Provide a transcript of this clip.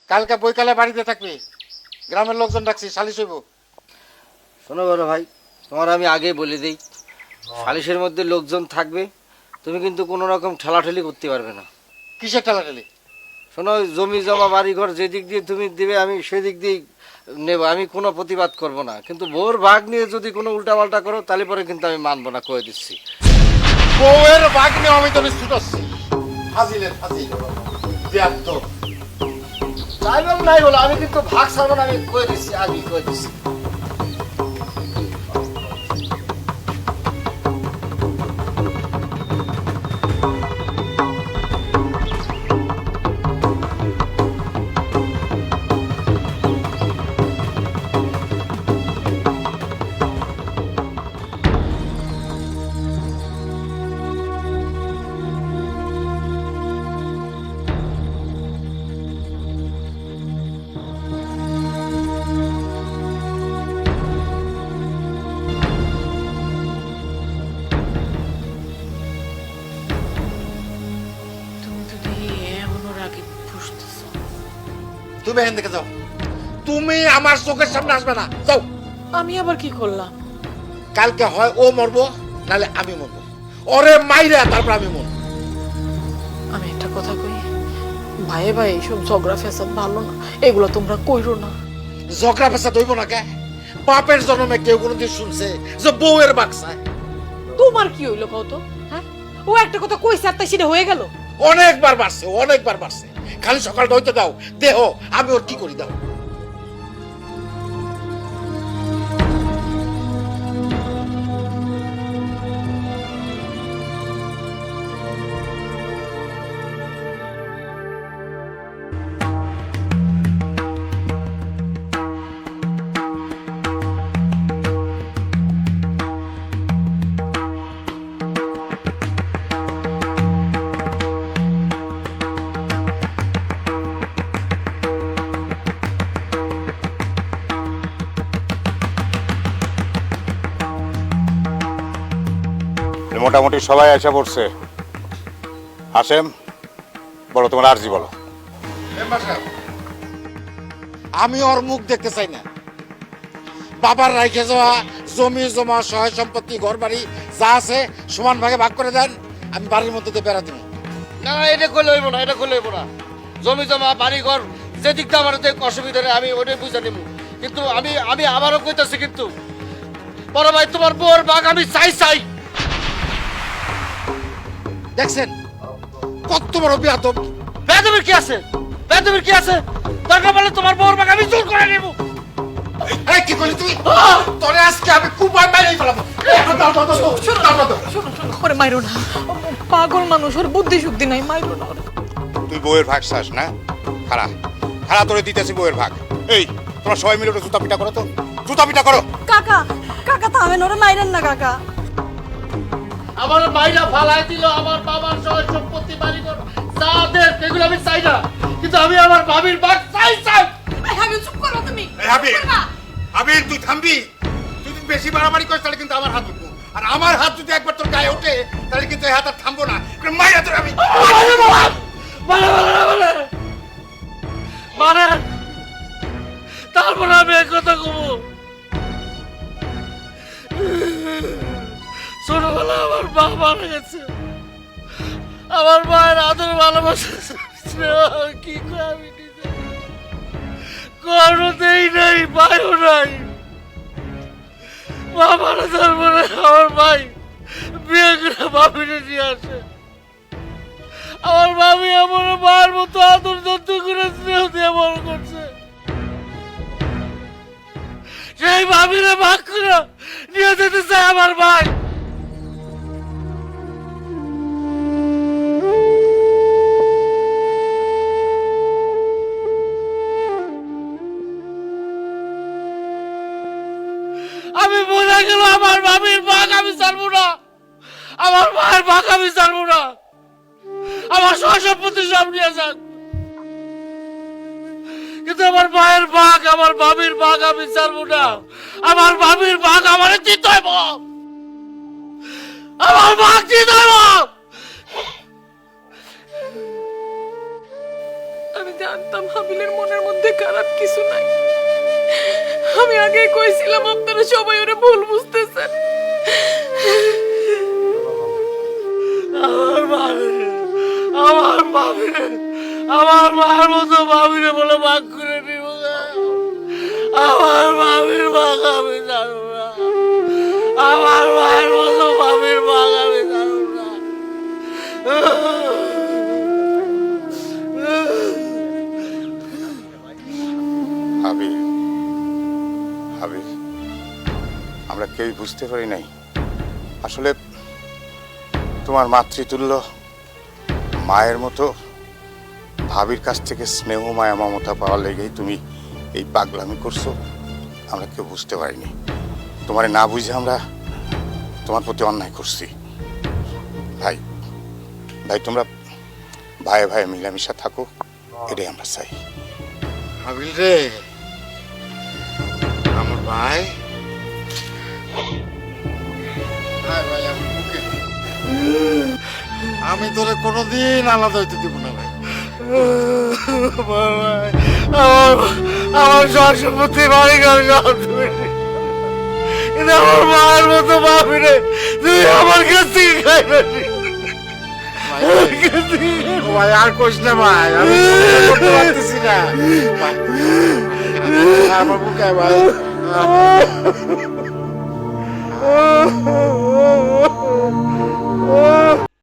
কালকে বৈকালে বাড়িতে থাকবি, গ্রামের লোকজন ডাকছি, সালিশ হইব। শোনো বড় ভাই, তোমার আমি আগেই বলে দিই, সালিশের মধ্যে লোকজন থাকবে, তুমি কিন্তু কোনো রকম ঠেলাঠেলি করতে পারবে না। কিসের ঠেলাঠেলি? শোনো, জমি জমা বাড়িঘর যেদিক দিয়ে তুমি দিবে আমি সেদিক দিয়ে নেব, আমি কোনো প্রতিবাদ করব না, কিন্তু বউর ভাগ নিয়ে যদি কোনো উল্টাপাল্টা করো তাহলে পরে কিন্তু আমি মানবো না, কয়ে দিচ্ছি। বউয়ের ভাগ নিয়ে আমি তোর ছুটাচ্ছি, ফাজিলের ফাজিল বেয়াদব। চাইলাম নাই বলো, আমি কিন্তু ভাগ ছাড়বো না, আমি কয়ে দিচ্ছি, আগে কয়ে দিচ্ছি। তুমি তো দেখি এমনও রাগে ফুসতেছ। তুমি এখান থেকে যাও, তুমি আমার চোখের সামনে আসবে না, যাও। আমি আবার কি করলাম? কালকে হয় ও মরবো, নাহলে আমি মরবো, ওরে মাইরা তারপর আমি মরবো। আমি একটা কথা কই, ভাইয়ে ভাই এইসব ঝগড়া ফেসাদ ভালো না, এগুলো তোমরা কইরো না। ঝগড়া ফেসাদ হইব না কে? বাপের জন্মে কেউ কোনোদিন শুনছে যে বউয়ের বাক্সায়? তোমার কি হইলো কত? হ্যাঁ, ও একটা কথা কইছে আর তাই সেটা হয়ে গেল। অনেকবার বাড়ছে, অনেকবার বাড়ছে, খালি সকালটা হইতে দাও, দেহ আমি ওর কি করি দাও। মোটামুটি সবাই এসে পড়ছে। হাসেম, বলো তোমার আরজি বলো। আমি ওর মুখ দেখতে চাই না। বাবার রাইখে যাওয়া জমি জমা সহায় সম্পত্তি ঘর বাড়ি যা আছে সমান ভাগে ভাগ করে দেন, আমি বাড়ির মধ্যে দিয়ে বেড়া দিব। না, এটা করলে হইব না, এটা করলে হইব না। জমি জমা বাড়ি ঘর যেদিকটা আমার অসুবিধা নেই, আমি ওটাই বুঝে নেব, কিন্তু আমি আমি আবারও কইতাছি, কিন্তু বড় ভাই তোমার বউর ভাগ আমি চাই চাই। দেখছেন কত বড় বিয়াদব। বেদবের কি আছে? বেদবের কি আছে? দরকার পড়লে তোমার বউর ভাগ আমি জোর করে নেব। এই কি করলি তুই? তোরে আজকে আমি কুপায় মেরেই ফেলাবো। ওরে মাইরো না, ও পাগল মানুষ, ওর বুদ্ধি শুদ্ধি নাই, মাইরো না ওরে। তুই বউয়ের ভাগ চাস না? খারা খারা তোরে দিতেছি বউয়ের ভাগ। এই তোমরা সবাই মিলে ওটা জুতা পিটা করো, তো জুতা পিটা করো। কাকা কাকা থামেন, ওরে মাইরেন না কাকা। আমার মাইরা ফালাই দিল, আমার বাবার সহ সম্পত্তি বাড়ি ঘর যা দেশ এগুলো আমি চাই না, কিন্তু আমি আমার ভাবির ভাগ চাই চাই। আগে চুপ করো তুমি। আবির তুই থামবি? তুই যদি বেশি বাড়াবাড়ি করিস তাহলে কিন্তু আমার হাত উঠবো, আর আমার হাত যদি একবার তোর গায়ে ওঠে তাহলে কিন্তু এই হাত আর থামবো না। মাইরা তোর আমি মানে তারপর আমি এক কথা কব, ছোটবেলা আমার মা মারা গেছে, আমার মায়ের আদর ভালোবাসা কি করে আমি নিজে করতেই নাই, পাইও নাই। মা মারা যাওয়ার পরে আমার ভাই বিয়ে করে ভাবিনে নিয়ে আসে। আমার ভাবি আমার মার মতো আদর যত্ন করে স্নেহ দিয়ে বড় করছে, সেই ভাবিরে ভাগ করে নিয়ে যেতে চায় আমার ভাই। আমি বোঝা গেল আমার ভাবির ভাগ আমি ছাড়বো না, আমার ভাইয়ের ভাগ আমি ছাড়বো না, আমার সহ সম্পত্তি সব নিয়ে যাক, কিন্তু আমার ভাইয়ের ভাগ আমার ভাবির ভাগ আমি ছাড়বো না। আমার ভাবির ভাগ আমার দিতে হইব, আমার ভাগ দিতে হইব। আমি জানতাম হাবিলের মনের মধ্যে খারাপ কিছু নাই। আমি আগে কইছিলাম আপনারা সবাই ওরে ভুল বুঝতেছেন। আমার ভাবিরে আমার মার মতো ভাবিরে বলে ভাগ করে নিব না। আমার ভাবির ভাগ আমি জানো না। আমার মায়ের মতো ভাবির ভাগ আমি জানো না। হাবিল, হাবিল, আমরা কেউই বুঝতে পারি নাই আসলে তোমার মাতৃতুল্য মায়ের মতো ভাবির কাছ থেকে স্নেহ মায়া মমতা পাওয়ার লেগেই তুমি এই পাগলামি করছো। আমরা কেউ বুঝতে পারিনি, তোমারে না বুঝে আমরা তোমার প্রতি অন্যায় করছি। ভাই ভাই তোমরা ভাই ভাই মিলামিশা থাকো, এটাই আমরা চাই। হাবিল রে আমার ভাই, ভাই ভাই আমার বুকে, আমি তোরে কোনোদিন আলাদা হইতে দিব না ভাই। আমার আমার সব সম্পত্তি বাড়ি ঘর সব তুমি নিয়ে। কিন্তু আমার মায়ের মতো ভাবিরে তুই আমার কাছ থেকে খাইবে ভাই আর কইস না ভাই, আমি করতে পারতেছি না ভাই। আমার বুকে ভাই